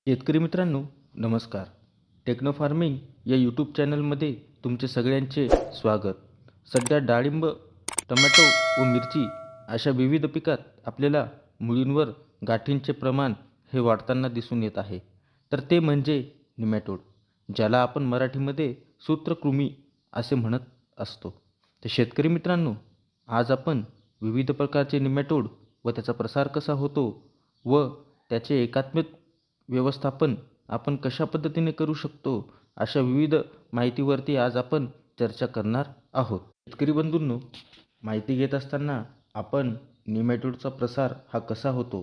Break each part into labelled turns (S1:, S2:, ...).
S1: शेतकरी मित्रांनो, नमस्कार. टेक्नो फार्मिंग या यूट्यूब चॅनलमध्ये तुमचे सगळ्यांचे स्वागत. सध्या डाळिंब, टोमॅटो व मिरची अशा विविध पिकात आपल्याला मुळींवर गाठींचे प्रमाण हे वाढताना दिसून येत आहे. तर ते म्हणजे निमॅटोड, ज्याला आपण मराठीमध्ये सूत्रकृमी असे म्हणत असतो. तर शेतकरी मित्रांनो, आज आपण विविध प्रकारचे निमॅटोड व त्याचा प्रसार कसा होतो व त्याचे एकात्मिक व्यवस्थापन आपण कशा पद्धतीने करू शकतो, अशा विविध माहितीवरती आज आपण चर्चा करणार आहोत. शेतकरी बंधूंनो, माहिती घेत असताना आपण निमॅटोडचा प्रसार हा कसा होतो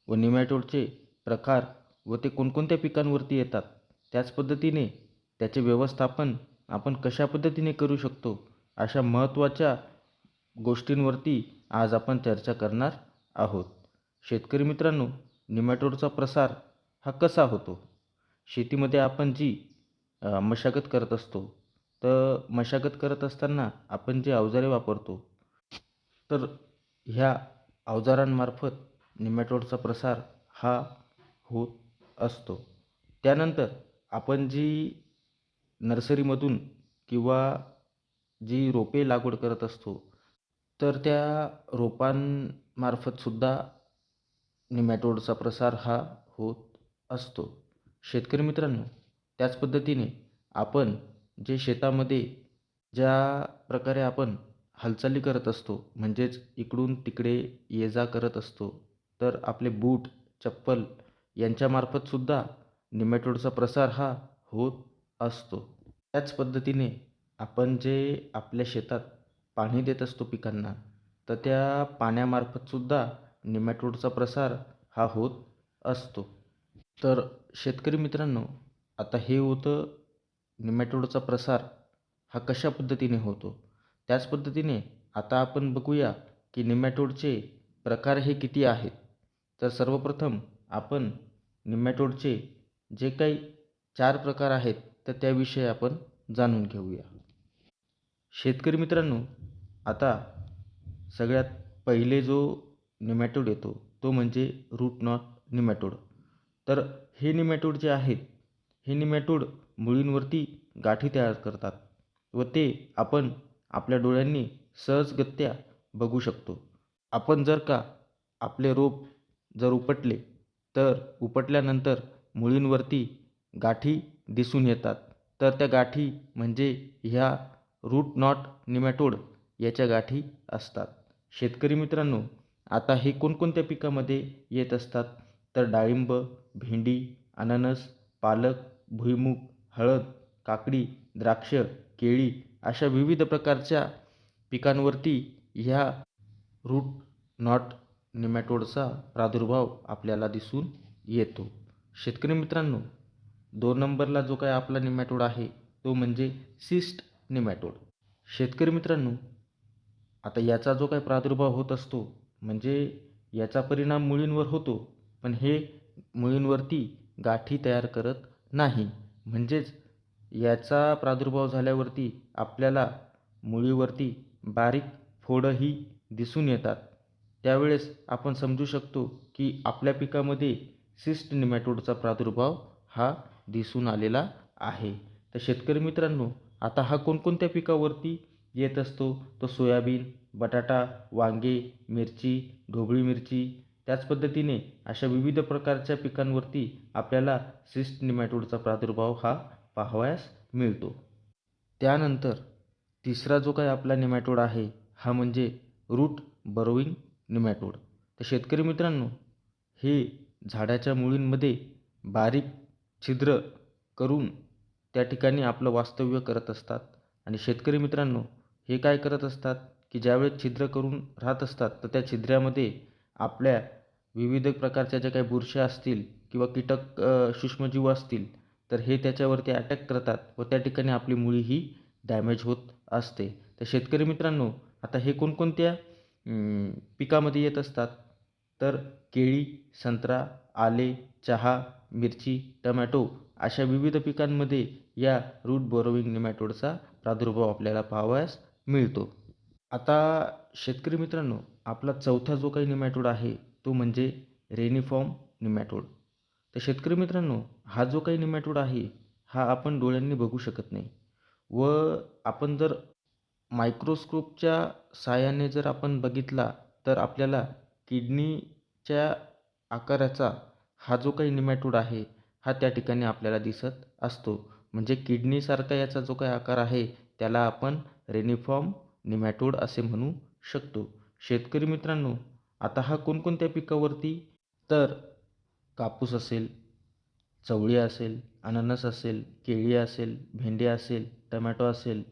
S1: व निमॅटोडचे प्रकार व ते कोणकोणत्या पिकांवरती येतात, त्याच पद्धतीने त्याचे व्यवस्थापन आपण कशा पद्धतीने करू शकतो, अशा महत्त्वाच्या गोष्टींवरती आज आपण चर्चा करणार आहोत. शेतकरी मित्रांनो, निमॅटोडचा प्रसार हा कसा होतो? शेतीमध्ये आपण जी मशागत करत असतो, तर मशागत करत असताना आपण जे अवजारे वापरतो, तर ह्या अवजारांमार्फत निमॅटोडचा प्रसार हा होत असतो. त्यानंतर आपण जी नर्सरीमधून किंवा जी रोपे लागवड करत असतो, तर त्या रोपांमार्फतसुद्धा निमॅटोडचा प्रसार हा होत असतो. शेतकरी मित्रांनो, त्याच पद्धतीने आपण जे शेतामध्ये ज्या प्रकारे आपण हालचाली करत असतो, म्हणजेच इकडून तिकडे ये-जा करत असतो, तर आपले बूट, चप्पल यांच्यामार्फतसुद्धा निमॅटोडचा प्रसार हा होत असतो. त्याच पद्धतीने आपण जे आपल्या शेतात पाणी देत असतो पिकांना, तर त्या पाण्यामार्फतसुद्धा निमॅटोडचा प्रसार हा होत असतो. तर शेतकरी मित्रांनो, आता हे होतं निमॅटोडचा प्रसार हा कशा पद्धतीने होतो. त्याच पद्धतीने आता आपण बघूया की निमॅटोडचे प्रकार हे किती आहेत. तर सर्वप्रथम आपण निमॅटोडचे जे काही 4 प्रकार आहेत, तर त्याविषयी आपण जाणून घेऊया. शेतकरी मित्रांनो, आता सगळ्यात पहिले जो निमॅटोड येतो, तो म्हणजे रूट नॉट निमॅटोड. तर हे निमॅटोड जे आहेत, हे निमॅटोड मुळींवरती गाठी तयार करतात व ते आपण आपल्या डोळ्यांनी सहजगत्या बघू शकतो. आपण जर का आपले रोप जर उपटले, तर उपटल्यानंतर मुळींवरती गाठी दिसून येतात. तर त्या गाठी म्हणजे ह्या रूट नॉट निमॅटोड याच्या गाठी असतात. शेतकरी मित्रांनो, आता हे कोणकोणत्या पिकामध्ये येत असतात, तर डाळिंब, भेंडी, अननस, पालक, भुईमूग, हळद, काकडी, द्राक्ष, केळी अशा विविध प्रकारच्या पिकांवरती ह्या रूट नॉट निमॅटोडचा प्रादुर्भाव आपल्याला दिसून येतो. शेतकरी मित्रांनो, 2 नंबरला जो काही आपला निमॅटोड आहे, तो म्हणजे सिस्ट निमॅटोड. शेतकरी मित्रांनो, आता याचा जो काही प्रादुर्भाव होत असतो, म्हणजे याचा परिणाम मुळींवर होतो, पण हे मुळींवरती गाठी तयार करत नाही. म्हणजेच याचा प्रादुर्भाव झाल्यावरती आपल्याला मुळीवरती बारीक फोडंही दिसून येतात. त्यावेळेस आपण समजू शकतो की आपल्या पिकामध्ये सिस्ट निमॅटोडचा प्रादुर्भाव हा दिसून आलेला आहे. तर शेतकरी मित्रांनो, आता हा कोणकोणत्या पिकावरती येत असतो, तर सोयाबीन, बटाटा, वांगे, मिरची, ढोबळी मिरची, त्याच पद्धतीने अशा विविध प्रकारच्या पिकांवरती आपल्याला सिस्ट निमॅटोडचा प्रादुर्भाव हा पाहावयास मिळतो. त्यानंतर तिसरा जो काही आपला निमॅटोड आहे, हा म्हणजे रूट बरोविंग निमॅटोड. तर शेतकरी मित्रांनो, हे झाडाच्या मुळींमध्ये बारीक छिद्र करून त्या ठिकाणी आपलं वास्तव्य करत असतात. आणि शेतकरी मित्रांनो, हे काय करत असतात की ज्यावेळेस छिद्र करून राहत असतात, तर त्या छिद्रामध्ये आपल्या विविध प्रकारच्या ज्या काही बुरशी असतील किंवा कीटक सूक्ष्मजीव असतील, तर हे त्याच्यावरती अटॅक करतात व त्या ठिकाणी आपली मुळी ही डॅमेज होत असते. तर शेतकरी मित्रांनो, आता हे कोणकोणत्या पिकामध्ये येत असतात, तर केळी, संत्रा, आले, चहा, मिरची, टोमॅटो अशा विविध पिकांमध्ये या रूट बोरोविंग निमॅटोडचा प्रादुर्भाव आपल्याला पाहावयास मिळतो. आता शेतकरी मित्रांनो, आपला चौथा जो काही निमॅटोड आहे, तो म्हणजे रेनिफॉर्म निमॅटोड. तर शेतकरी मित्रांनो, हा जो काही निमॅटोड आहे, हा आपण डोळ्यांनी बघू शकत नाही व आपण जर मायक्रोस्कोपच्या साहाय्याने जर आपण बघितला, तर आपल्याला किडनीच्या आकाराचा हा जो काही निमॅटोड आहे, हा त्या ठिकाणी आपल्याला दिसत असतो. म्हणजे किडनीसारखा याचा जो काही आकार आहे, त्याला आपण रेनिफॉर्म निमॅटोड असे म्हणू शकतो. शेतकरी मित्रांनो, आता हा कोणकोणत्या पिकावरती तर कापूस असेल, चवळी असेल, अननस असेल, केळी असेल, भेंडी असेल, टोमॅटो असेल,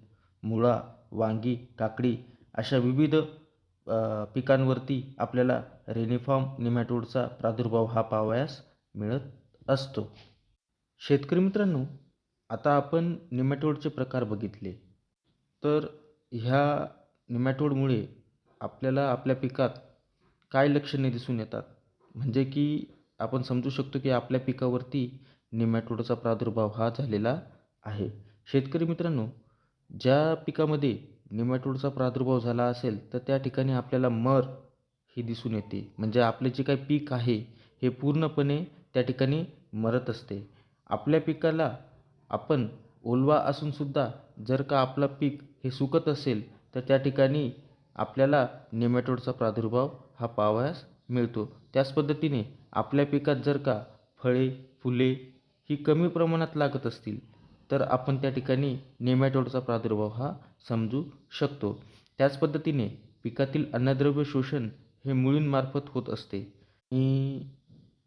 S1: मुळा, वांगी, काकडी अशा विविध पिकांवरती आपल्याला रेनिफॉर्म निमॅटोडचा प्रादुर्भाव हा पाहावयास मिळत असतो. शेतकरी मित्रांनो, आता आपण निमॅटोडचे प्रकार बघितले. तर ह्या निमॅटोडमुळे आपल्याला आपल्या पिकात काय लक्षणे दिसून येतात? म्हणजे की आपण समजू शकतो की आपल्या पिकावरती निमॅटोडचा प्रादुर्भाव हा झालेला आहे. शेतकरी मित्रांनो, ज्या पिकामध्ये निमॅटोडचा प्रादुर्भाव झाला असेल, तर त्या ठिकाणी आपल्याला मर ही दिसून येते. म्हणजे आपले जे काही पीक आहे, हे पूर्णपणे त्या ठिकाणी मरत असते. आपल्या पिकाला आपण ओलवा असूनसुद्धा जर का आपलं पीक हे सुकत असेल, तर त्या ठिकाणी आपल्याला नेमॅटोडचा प्रादुर्भाव हा पाहावयास मिळतो. त्याच पद्धतीने आपल्या पिकात जर का फळे, फुले ही कमी प्रमाणात लागत असतील, तर आपण त्या ठिकाणी नेमॅटोडचा प्रादुर्भाव हा समजू शकतो. त्याच पद्धतीने पिकातील अन्नद्रव्य शोषण हे मुळींमार्फत होत असते आणि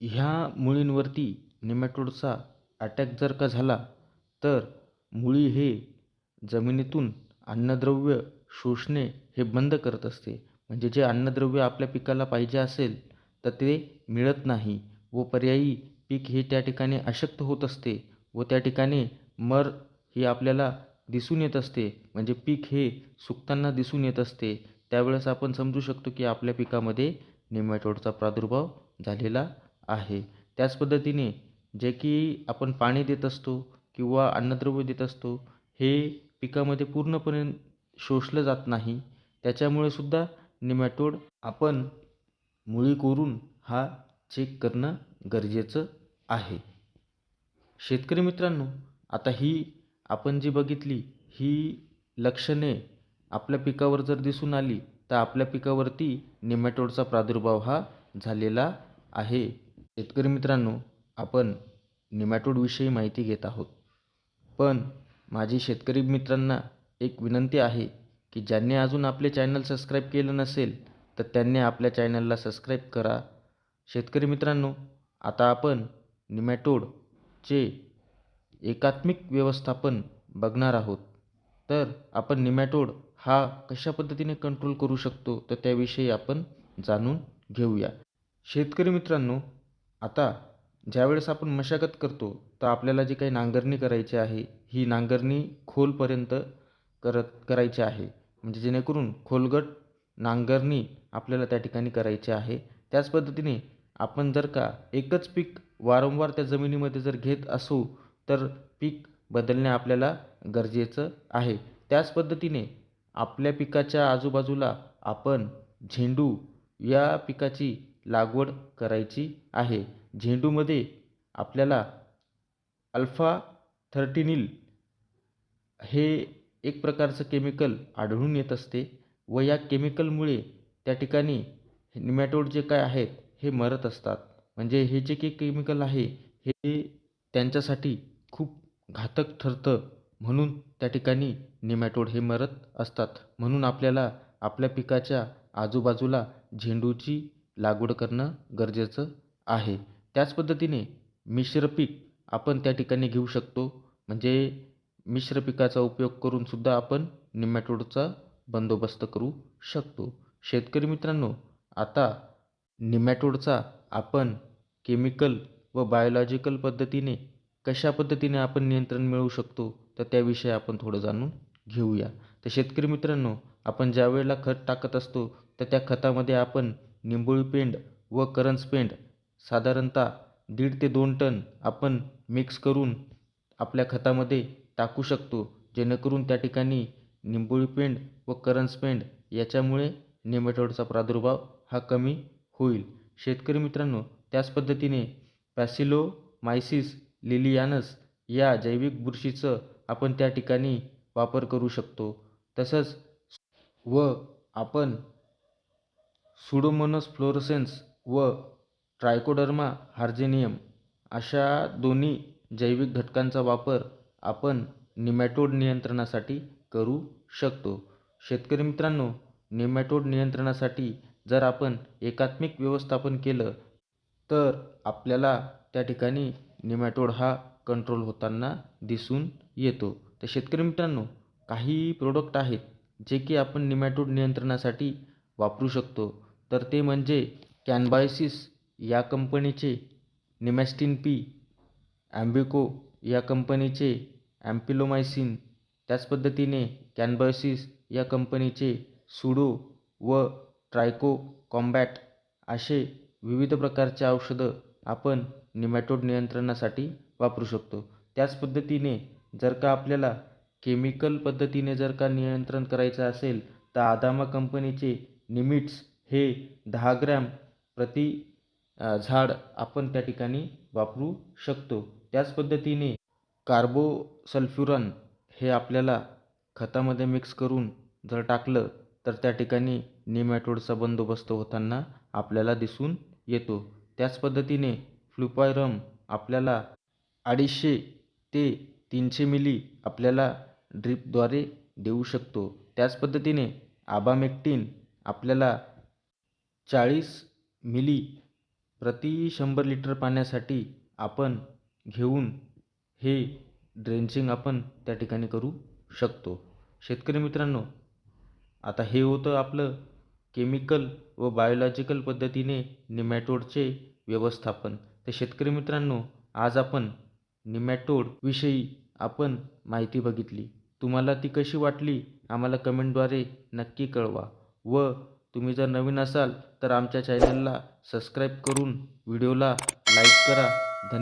S1: ह्या मुळींवरती नेमॅटोडचा अटॅक जर का झाला, तर मुळी हे जमिनीतून अन्नद्रव्य शोषणे हे बंद करत असते. म्हणजे जे अन्नद्रव्य आपल्या पिकाला पाहिजे असेल, तर ते मिळत नाही व पर्यायी पीक हे त्या ठिकाणी अशक्त होत असते व त्या ठिकाणी मर ही आपल्याला दिसून येत असते. म्हणजे पीक हे सुकताना दिसून येत असते. त्यावेळेस आपण समजू शकतो की आपल्या पिकामध्ये नेमॅटोडचा प्रादुर्भाव झालेला आहे. त्याच पद्धतीने जे की आपण पाणी देत असतो किंवा अन्नद्रव्य देत असतो, हे पिकामध्ये पूर्णपणे शोषलं जात नाही. त्याच्यामुळे सुद्धा नेमॅटोड आपण मुळी कोरून हा चेक करणं गरजेचं आहे. शेतकरी मित्रांनो, आता ही आपण जी बघितली ही लक्षणे आपल्या पिकावर जर दिसून आली, तर आपल्या पिकावरती नेमॅटोडचा प्रादुर्भाव हा झालेला आहे. शेतकरी मित्रांनो, आपण नेमॅटोडविषयी माहिती घेत आहोत. पण माझी शेतकरी मित्रांना एक विनंती आहे की ज्यांनी अजून आपले चॅनल सबस्क्राईब केलं नसेल, तर त्यांनी आपल्या चॅनलला सबस्क्राईब करा. शेतकरी मित्रांनो, आता आपण निमॅटोडचे एकात्मिक व्यवस्थापन बघणार आहोत. तर आपण निमॅटोड हा कशा पद्धतीने कंट्रोल करू शकतो, तर त्याविषयी आपण जाणून घेऊया. शेतकरी मित्रांनो, आता ज्यावेळेस आपण मशागत करतो, तर आपल्याला जी काही नांगरणी करायची आहे, ही नांगरणी खोलपर्यंत करायची आहे. म्हणजे जेणेकरून खोलगट नांगरणी आपल्याला त्या ठिकाणी करायची आहे. त्याच पद्धतीने आपण जर का एकच पीक वारंवार त्या जमिनीमध्ये जर घेत असू, तर पीक बदलणे आपल्याला गरजेचं आहे. त्याच पद्धतीने आपल्या पिकाच्या आजूबाजूला आपण झेंडू या पिकाची लागवड करायची आहे. झेंडूमध्ये आपल्याला अल्फा 13 हे एक प्रकारचं केमिकल आढळून येत असते व या केमिकलमुळे त्या ठिकाणी निमॅटोड जे काय आहेत, हे मरत असतात. म्हणजे हे जे काही केमिकल आहे, हे त्यांच्यासाठी खूप घातक ठरतं. म्हणून त्या ठिकाणी निमॅटोड हे मरत असतात. म्हणून आपल्याला आपल्या पिकाच्या आजूबाजूला झेंडूची लागवड करणं गरजेचं आहे. त्याच पद्धतीने मिश्र पीक आपण त्या ठिकाणी घेऊ शकतो. म्हणजे मिश्र पिकाचा उपयोग करून सुद्धा आपण निमॅटोडचा बंदोबस्त करू शकतो. शेतकरी मित्रांनो, आता निमॅटोडचा आपण केमिकल व बायोलॉजिकल पद्धतीने कशा पद्धतीने आपण नियंत्रण मिळवू शकतो, तर त्याविषयी आपण थोडं जाणून घेऊया. तर शेतकरी मित्रांनो, आपण ज्यावेळेला खत टाकत असतो, तर त्या खतामध्ये आपण निंबोळी पेंड व करंज पेंड साधारणतः 1.5 ते 2 टन आपण मिक्स करून आपल्या खतामध्ये टाकू शकतो. जेणेकरून त्या ठिकाणी निंबोळी पेंड व करंज पेंड याच्यामुळे नेमॅटोडचा प्रादुर्भाव हा कमी होईल. शेतकरी मित्रांनो, त्याच पद्धतीने पॅसिलो मायसिस लिलियानस या जैविक बुरशीचं आपण त्या ठिकाणी वापर करू शकतो. तसंच आपण सुडोमोनास फ्लोरोसेन्स व ट्रायकोडर्मा हार्जेनियम अशा दोन्ही जैविक घटकांचा वापर आपण निमॅटोड नियंत्रणासाठी करू शकतो. शेतकरी मित्रांनो, निमॅटोड नियंत्रणासाठी जर आपण एकात्मिक व्यवस्थापन केलं तर आपल्याला त्या ठिकाणी निमॅटोड हा कंट्रोल होताना दिसून येतो. तर शेतकरी मित्रांनो, काही प्रोडक्ट आहेत जे की आपण निमॅटोड नियंत्रणासाठी वापरू शकतो. तर ते म्हणजे कॅनबायोसिस या कंपनीचे निमॅस्टिन पी, ॲम्बिको या कंपनीचे ॲम्पिलोमायसिन, त्याच पद्धतीने कॅनबायोसिस या कंपनीचे सुडो व ट्रायको कॉम्बॅट असे विविध प्रकारचे औषधं आपण निमॅटोड नियंत्रणासाठी वापरू शकतो. त्याच पद्धतीने जर का आपल्याला केमिकल पद्धतीने जर का नियंत्रण करायचं असेल तर आदामा कंपनीचे निमिट्स हे 10 ग्रॅम प्रति झाड आपण त्या ठिकाणी वापरू शकतो. त्याच पद्धतीने कार्बोसल्फ्युरॉन हे आपल्याला खतामध्ये मिक्स करून जर टाकलं तर त्या ठिकाणी निमॅटोडचा बंदोबस्त होताना आपल्याला दिसून येतो. त्याच पद्धतीने फ्लुपायरम आपल्याला 250 ते 300 मिली आपल्याला ड्रिपद्वारे देऊ शकतो. त्याच पद्धतीने आबामेक्टिन आपल्याला 40 मिली प्रति 100 लिटर पाण्यासाठी आपण घेऊन हे ड्रेंचिंग आपण त्या ठिकाणी करू शकतो. शेतकरी मित्रांनो, आता हे होतं आपलं केमिकल व बायोलॉजिकल पद्धतीने निमॅटोडचे व्यवस्थापन. तर शेतकरी मित्रांनो, आज आपण निमॅटोडविषयी आपण माहिती बघितली. तुम्हाला ती कशी वाटली आम्हाला कमेंटद्वारे नक्की कळवा व तुम्ही जर नवीन असाल तर आमच्या चॅनलला सबस्क्राईब करून व्हिडिओला लाईक करा